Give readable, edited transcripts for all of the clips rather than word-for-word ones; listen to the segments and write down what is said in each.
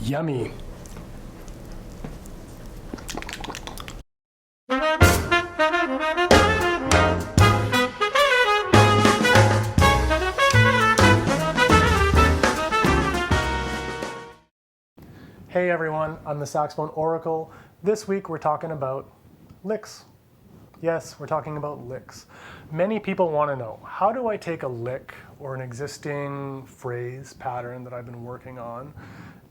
Yummy. Hey everyone, I'm the Saxophone Oracle. This week we're talking about licks. Yes, we're talking about licks. Many people want to know, how do I take a lick or an existing phrase pattern that I've been working on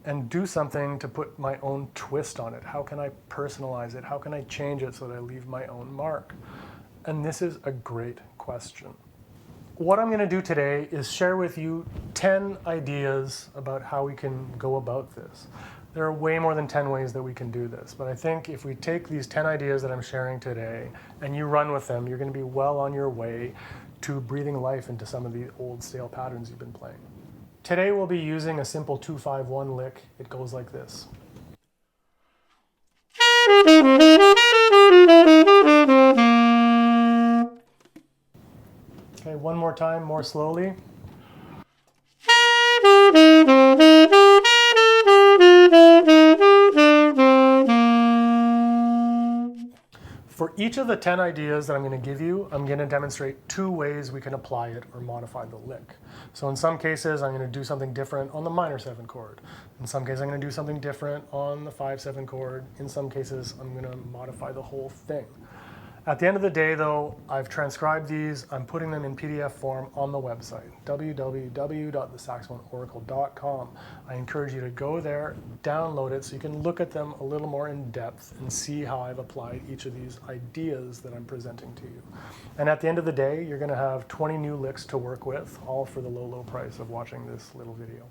and do something to put my own twist on it? How can I personalize it? How can I change it so that I leave my own mark? And this is a great question. What I'm going to do today is share with you 10 ideas about how we can go about this. There are way more than 10 ways that we can do this, but I think if we take these 10 ideas that I'm sharing today and you run with them, you're going to be well on your way to breathing life into some of the old stale patterns you've been playing. Today we'll be using a simple 2-5-1 lick. It goes like this. Okay, one more time, more slowly. For each of the 10 ideas that I'm going to give you, I'm going to demonstrate 2 ways we can apply it or modify the lick. So in some cases, I'm going to do something different on the minor 7 chord. In some cases, I'm going to do something different on the 5-7 chord. In some cases, I'm going to modify the whole thing. At the end of the day, though, I've transcribed these. I'm putting them in PDF form on the website, www.thesaxophoneoracle.com. I encourage you to go there, download it, so you can look at them a little more in depth and see how I've applied each of these ideas that I'm presenting to you. And at the end of the day, you're going to have 20 new licks to work with, all for the low, low price of watching this little video.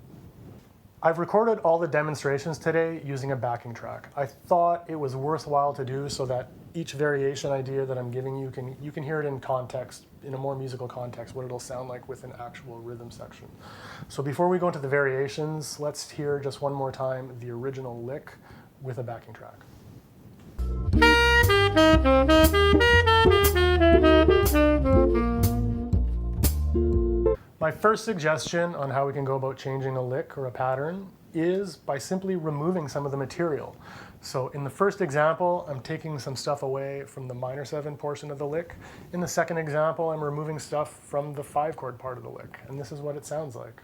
I've recorded all the demonstrations today using a backing track. I thought it was worthwhile to do so that each variation idea that I'm giving you can hear it in context, in a more musical context, what it'll sound like with an actual rhythm section. So before we go into the variations, let's hear just one more time the original lick with a backing track. My first suggestion on how we can go about changing a lick or a pattern is by simply removing some of the material. So in the first example, I'm taking some stuff away from the minor 7 portion of the lick. In the second example, I'm removing stuff from the 5 chord part of the lick. And this is what it sounds like.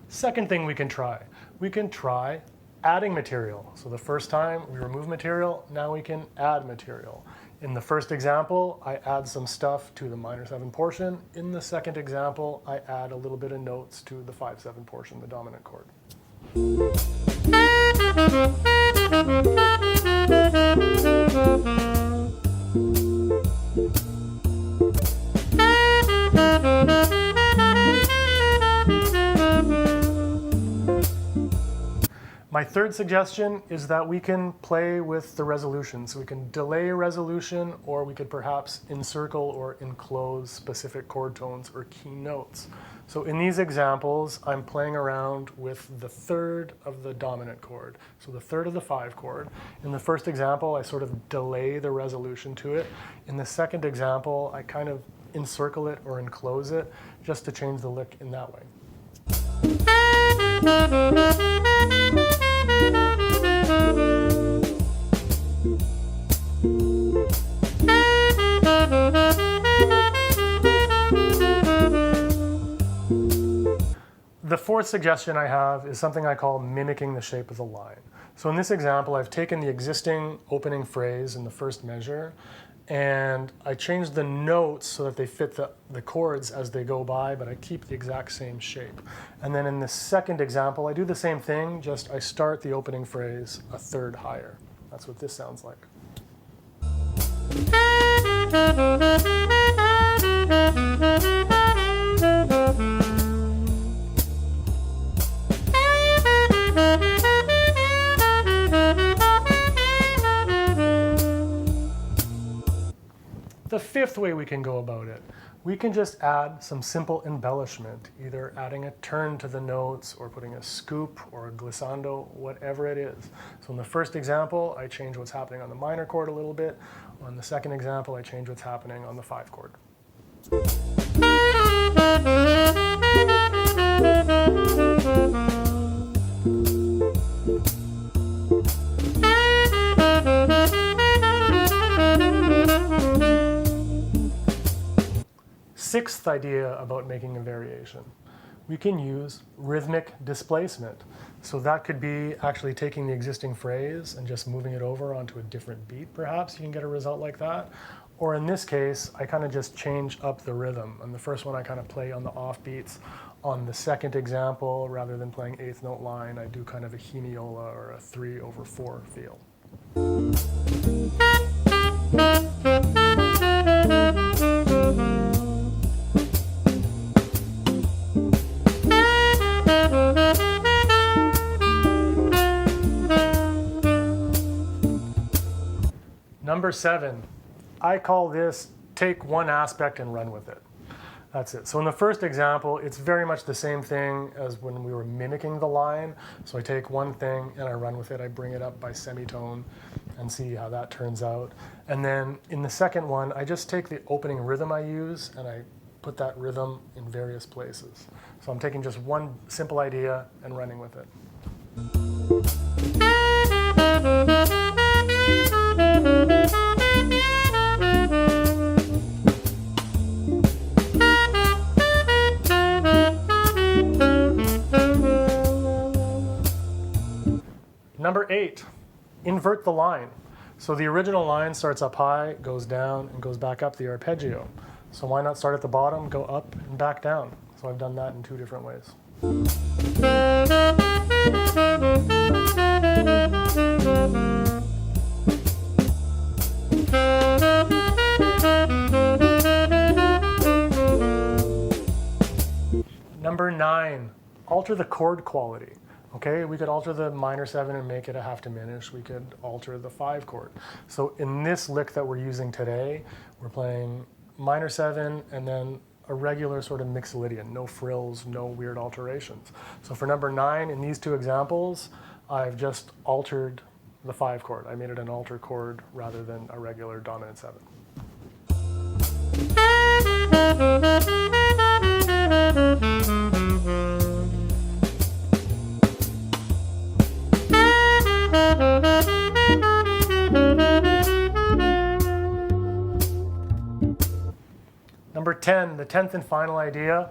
Second thing we can try adding material. So the first time we remove material, now we can add material. In the first example, I add some stuff to the minor 7 portion. In the second example, I add a little bit of notes to the 5-7 portion, the dominant chord. My third suggestion is that we can play with the resolution. So we can delay a resolution, or we could perhaps encircle or enclose specific chord tones or key notes. So in these examples, I'm playing around with the 3rd of the dominant chord. So the 3rd of the 5 chord. In the first example, I sort of delay the resolution to it. In the second example, I kind of encircle it or enclose it just to change the lick in that way. The fourth suggestion I have is something I call mimicking the shape of the line. So in this example, I've taken the existing opening phrase in the first measure, and I changed the notes so that they fit the chords as they go by, but I keep the exact same shape. And then in the second example, I do the same thing, just I start the opening phrase a 3rd higher. That's what this sounds like. The fifth way we can go about it. we can just add some simple embellishment, either adding a turn to the notes or putting a scoop or a glissando, whatever it is. So in the first example, I change what's happening on the minor chord a little bit. On the second example, I change what's happening on the 5 chord. Sixth idea about making a variation. We can use rhythmic displacement. So that could be actually taking the existing phrase and just moving it over onto a different beat, perhaps. You can get a result like that. Or in this case, I kind of just change up the rhythm. On the first one, I kind of play on the off beats. On the second example, rather than playing 8th note line, I do kind of a hemiola or a 3/4 feel. Number 7, I call this take one aspect and run with it. That's it. So in the first example, it's very much the same thing as when we were mimicking the line. So I take one thing and I run with it. I bring it up by semitone and see how that turns out. And then in the second one, I just take the opening rhythm I use and I put that rhythm in various places. So I'm taking just one simple idea and running with it. Number 8, invert the line. So the original line starts up high, goes down, and goes back up the arpeggio. So why not start at the bottom, go up and back down? So I've done that in 2 different ways. Number 9, alter the chord quality. Okay, we could alter the minor 7 and make it a half diminished. We could alter the 5 chord. So in this lick that we're using today, we're playing minor 7 and then a regular sort of mixolydian, no frills, no weird alterations. So for number 9, in these 2 examples, I've just altered the 5 chord. I made it an alter chord rather than a regular dominant 7. Number 10, the 10th and final idea,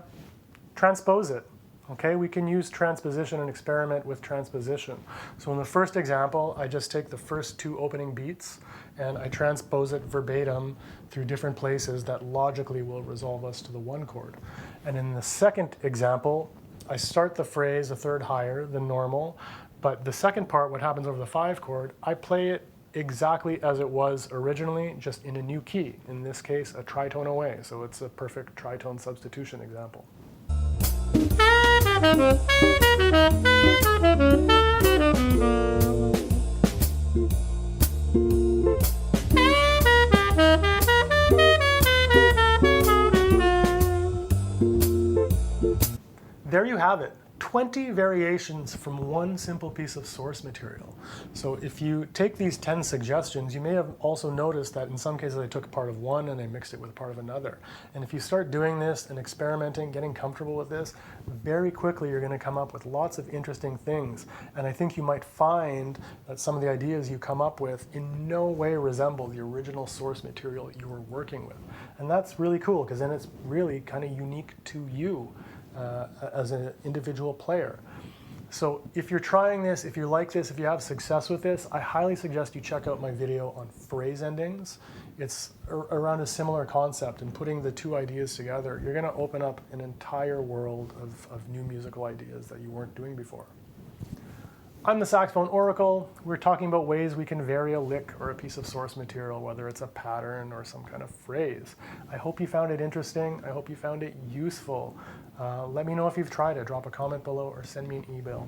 transpose it. Okay, we can use transposition and experiment with transposition. So in the first example, I just take the first 2 opening beats and I transpose it verbatim through different places that logically will resolve us to the 1 chord. And in the second example, I start the phrase a third higher than normal, but the second part, what happens over the 5 chord, I play it exactly as it was originally, just in a new key. In this case, a tritone away. So it's a perfect tritone substitution example. There you have it. 20 variations from one simple piece of source material. So if you take these 10 suggestions, you may have also noticed that in some cases I took a part of one and I mixed it with a part of another. And if you start doing this and experimenting, getting comfortable with this, very quickly you're going to come up with lots of interesting things. And I think you might find that some of the ideas you come up with in no way resemble the original source material you were working with. And that's really cool, because then it's really kind of unique to you as an individual player. So if you're trying this, if you like this, if you have success with this, I highly suggest you check out my video on phrase endings. It's around a similar concept, and putting the 2 ideas together, you're going to open up an entire world of new musical ideas that you weren't doing before. I'm the Saxophone Oracle. We're talking about ways we can vary a lick or a piece of source material, whether it's a pattern or some kind of phrase. I hope you found it interesting. I hope you found it useful. Let me know if you've tried it. Drop a comment below or send me an email.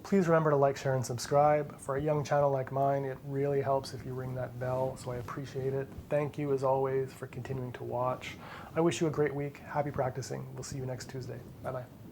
Please remember to like, share, and subscribe. For a young channel like mine, it really helps if you ring that bell, so I appreciate it. Thank you, as always, for continuing to watch. I wish you a great week. Happy practicing. We'll see you next Tuesday. Bye-bye.